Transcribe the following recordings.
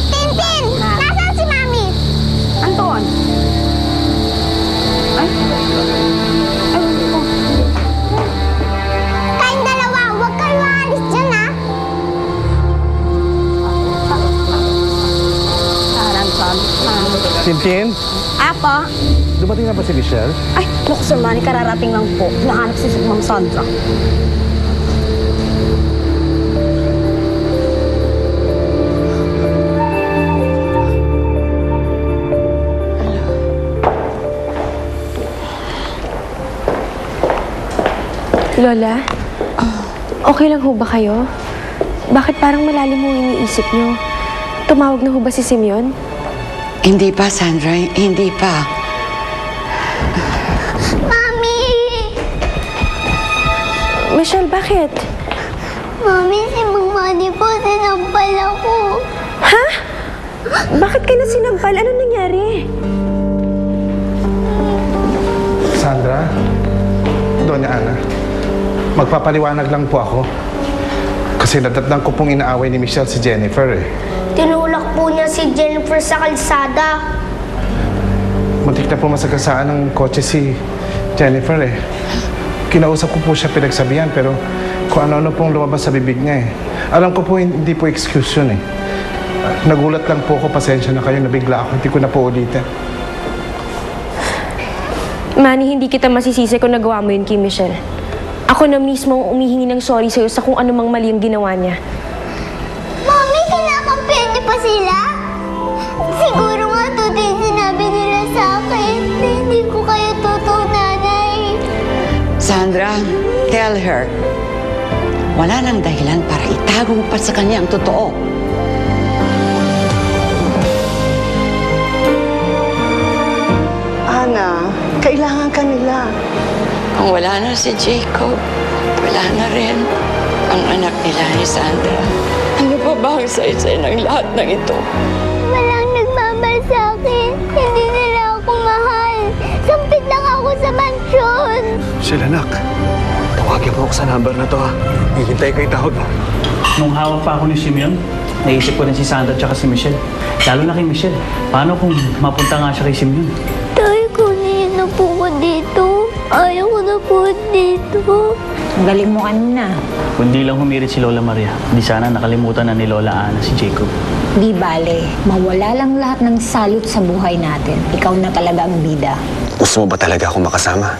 Tintin! Nasaan si Mami? Anton! Ay? Ay, ito. Kayong dalawa, huwag kayo aalis dyan, ha? Tintin, Apa? dumating na ba si Michelle? Ay, naku, Sir Manny, kararating lang po. Nahanap si Ma'am Sandra. Lola, okay lang ho ba kayo? Bakit parang malalim mo iniisip niyo? Tumawag na ho ba si Simeon? Hindi pa, Sandra. Hindi pa. Mami! Michelle, bakit? Mami, si Mang Manny po, sinampal ako. Ha? Bakit ka na sinampal? Anong nangyari? Sandra? Doña Ana? Magpapaliwanag lang po ako. Kasi nadatnan ko pong inaaway ni Michelle si Jennifer eh. Tinulak po niya si Jennifer sa kalsada. Muntik na po masagasaan ng kotse si Jennifer eh. Kinausap ko po siya pinagsabihan pero kung ano-ano pong lumabas sa bibig niya eh. Alam ko po hindi po excuse yun eh. Nagulat lang po ako, pasensya na kayo, nabigla ako, hindi ko na po ulitin. Manny, hindi kita masisisi kung nagawa mo yun kay Michelle. Ako na mismo ang umihingi ng sorry sa'yo sa kung anumang mali yung ginawa niya. Mami, kinakampihan niyo pa sila? Siguro nga to din sinabi nila sa akin na hindi ko kayo totoo, nanay. Sandra, tell her. Wala nang dahilan para itago mo pa sa kanya ang totoo. Ana, kailangan ka nila. Kung wala na si Jacob, wala na rin ang anak nila ni Sandra. Ano pa ba ang saysay ng lahat ng ito? Walang nagmamahal sa akin. Hindi nila ako mahal. Sampit lang ako sa mansyon. Michelle, anak. Tawagin mo ako sa number na to, ha? Hihintay ko yung tawag mo. Nung hawak pa ako ni Simeon, naisip ko rin si Sandra at si Michelle. Lalo na kay Michelle. Paano kung mapunta nga siya kay Simeon? Tay, kunin na po ko dito. Ayaw ko na po dito. Ang galing mo kanina. Kundi lang humirit si Lola Maria, di sana nakalimutan na ni Lola Ana si Jacob. Di bale, mawala lang lahat ng salot sa buhay natin. Ikaw na talaga ang bida. Gusto mo ba talaga ako makasama?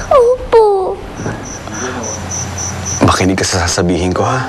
Opo. Makinig ka sa sasabihin ko, ha?